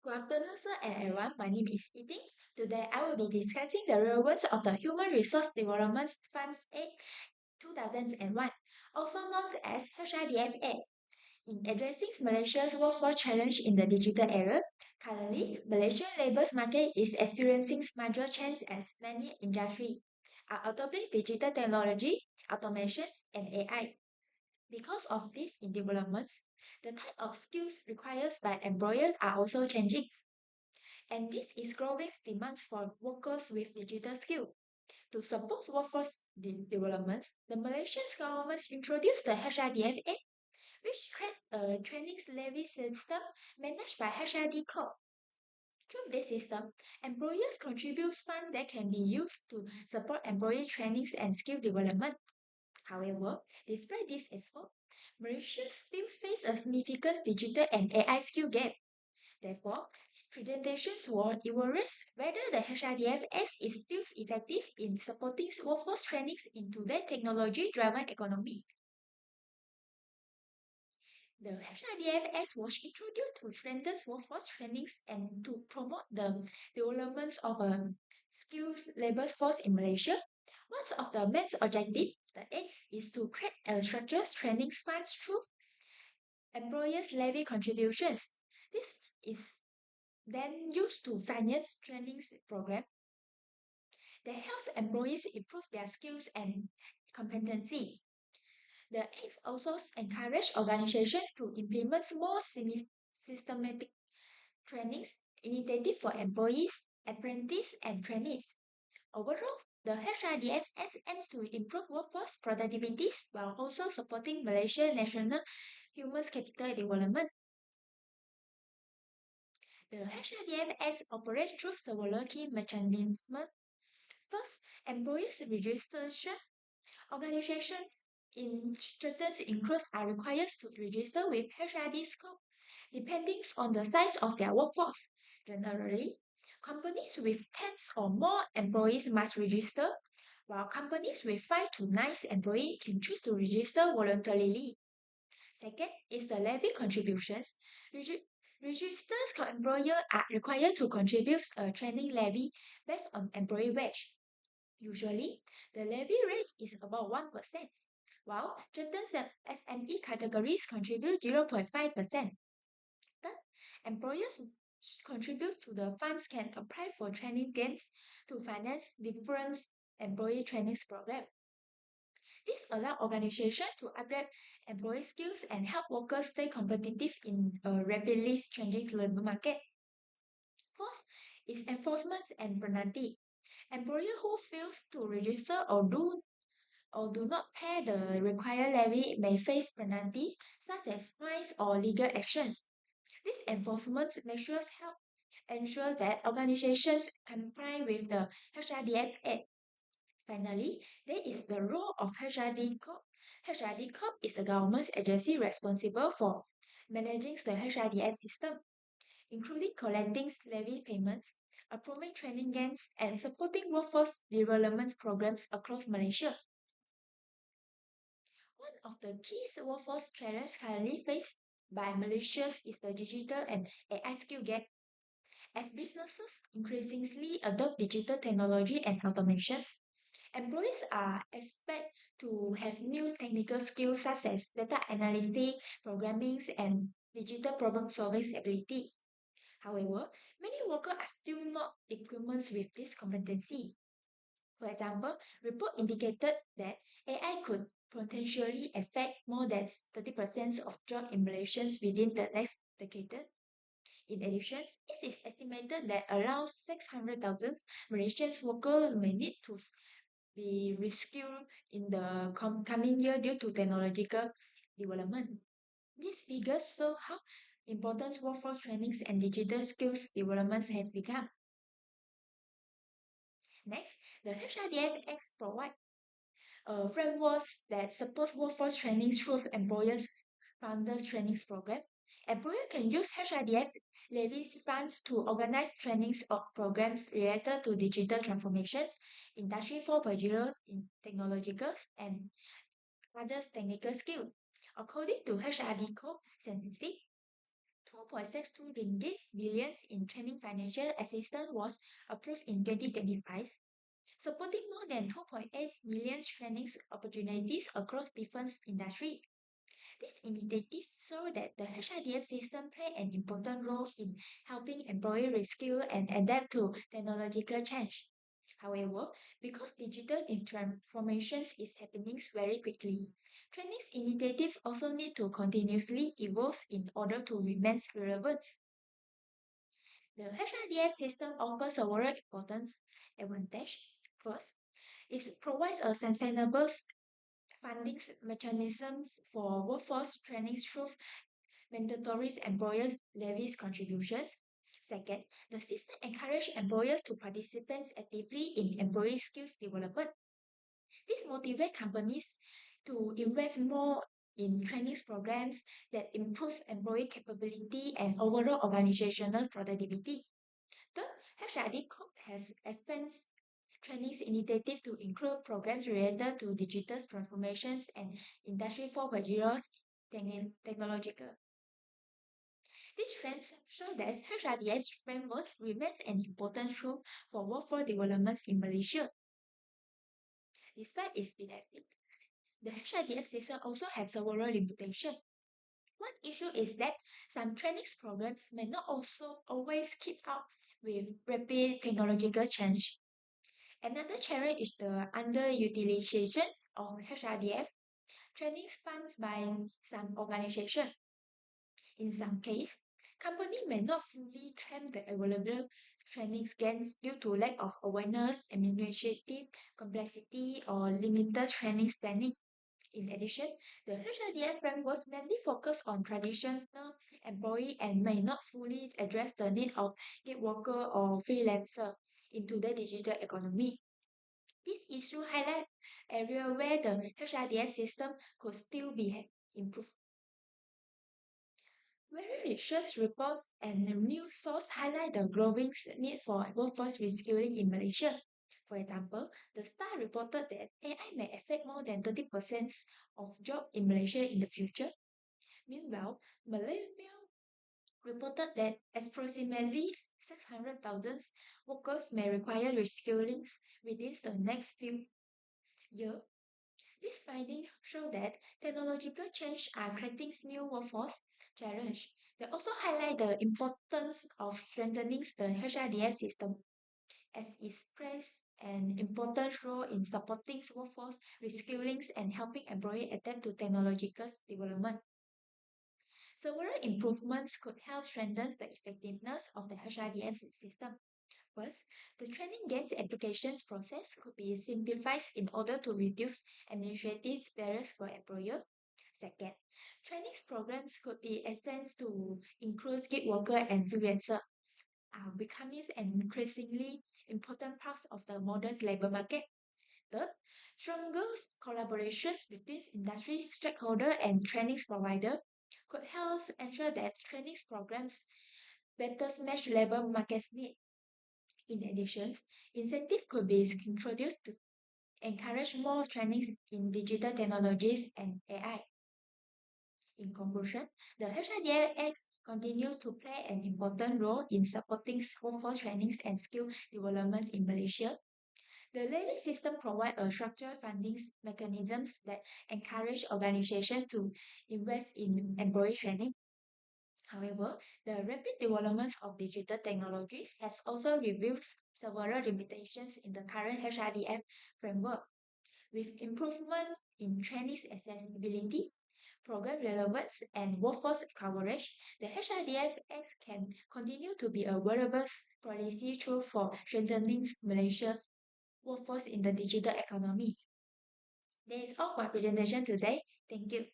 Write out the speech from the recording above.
Good afternoon, sir and everyone. My name is Eating. Today, I will be discussing the relevance of the Human Resource Development Funds Act 2001, also known as HRDFA. In addressing Malaysia's workforce challenge in the digital era, currently, Malaysian labour market is experiencing major change as many industries are adopting digital technology, automation, and AI. Because of these developments, the type of skills required by employers are also changing. And this is growing demands for workers with digital skill. To support workforce development, the Malaysian government introduced the HRDFA, which creates a training levy system managed by HRD Corp. Through this system, employers contribute funds that can be used to support employee trainings and skill development. However, despite this effort, Malaysia still faces a significant digital and AI skill gap. Therefore, his presentations will raise whether the HRDFS is still effective in supporting workforce trainings in today's technology-driven economy. The HRDFS was introduced to strengthen workforce trainings and to promote the development of a skilled labor force in Malaysia. One of the main objectives, the aim is to create a structured training fund through employers' levy contributions. This is then used to finance training program that helps employees improve their skills and competency. The aim also encourages organizations to implement more systematic trainings initiatives for employees, apprentices, and trainees. Overall, the HRDSS aims to improve workforce productivity while also supporting Malaysia's national human capital development. The HRDFS operates through several key mechanisms. First, employees registration. Organizations in certain includes are required to register with HRD scope depending on the size of their workforce. Generally, companies with 10 or more employees must register, while companies with 5 to 9 employees can choose to register voluntarily. Second is the levy contributions. Registered employers are required to contribute a training levy based on employee wage. Usually, the levy rate is about 1%, while certain SME categories contribute 0.5%. Third, employers contribute to the funds can apply for training grants to finance different employee training programs. This allows organizations to upgrade employee skills and help workers stay competitive in a rapidly changing labor market. Fourth is enforcement and penalty. Employer who fails to register or do not pay the required levy may face penalty such as fines or legal actions. These enforcement measures help ensure that organizations comply with the HRDS Act. Finally, there is the role of HRD Corp. HRD Corp is a government agency responsible for managing the HRDS system, including collecting levy payments, approving training grants, and supporting workforce development programs across Malaysia. One of the key workforce challenges currently faced by Malaysia is the digital and AI skill gap. As businesses increasingly adopt digital technology and automations, employees are expected to have new technical skills such as data analytics, programming, and digital problem-solving ability. However, many workers are still not equipped with this competency. For example, report indicated that AI could potentially affect more than 30% of job in Malaysia within the next decade. In addition, it is estimated that around 600,000 Malaysian workers may need to be reskilled in the coming year due to technological development. These figures show how important workforce trainings and digital skills developments have become. Next, the HRDFX provides a framework that supports workforce training through employers' founders trainings program. Employer can use HRDF levies funds to organize trainings or programs related to digital transformations, Industry 4.0 in technological and other technical skills. According to HRD Code Scientific, to 4.62 ringgit billions in training financial assistance was approved in 2025, supporting more than 2.8 million training opportunities across different industries. This initiative shows that the HRDF system play an important role in helping employees reskill and adapt to technological change. However, because digital transformation is happening very quickly, training initiatives also need to continuously evolve in order to remain relevant. The HRDF system offers several important advantages. First, it provides a sustainable funding mechanisms for workforce training through mandatory employers levies contributions. Second, the system encourages employers to participate actively in employee skills development. This motivates companies to invest more in training programs that improve employee capability and overall organizational productivity. Third, HRD has expanded training initiative to include programs related to digital transformations and Industry 4.0 technological. These trends show that HRDS frameworks remains an important tool for workforce development in Malaysia. Despite its benefit, the HRDF system also has several limitations. One issue is that some training programs may not also always keep up with rapid technological change. Another challenge is the underutilization of HRDF training funds by some organizations. In some cases, companies may not fully claim the available training gains due to lack of awareness, administrative complexity, or limited training planning. In addition, the HRDF framework mainly focus on traditional employee and may not fully address the need of gig worker or freelancer in today's digital economy. This issue highlight area where the HRDF system could still be improved. Various research reports and news sources highlight the growing need for workforce reskilling in Malaysia. For example, the Star reported that AI may affect more than 30% of jobs in Malaysia in the future. Meanwhile, Malaysia reported that approximately 600,000 workers may require reskilling within the next few years. These findings show that technological change are creating new workforce challenges. They also highlight the importance of strengthening the HRDS system as it plays an important role in supporting workforce reskilling and helping employees adapt to technological development. Several improvements could help strengthen the effectiveness of the HRDS system. First, the training gains applications process could be simplified in order to reduce administrative barriers for employer. Second, training programs could be expanded to include gig worker and freelancer, are becoming an increasingly important part of the modern labor market. Third, stronger collaborations between industry stakeholder and training provider could help ensure that training programs better match labor market needs. In addition, incentives could be introduced to encourage more training in digital technologies and AI. In conclusion, the HRDX continues to play an important role in supporting workforce trainings and skill development in Malaysia. The levy system provides a structured funding mechanisms that encourage organizations to invest in employee training. However, the rapid development of digital technologies has also revealed several limitations in the current HRDF framework. With improvement in training accessibility, program relevance, and workforce coverage, the HRDF Act can continue to be a valuable policy tool for strengthening Malaysia's workforce in the digital economy. That is all for my presentation today. Thank you.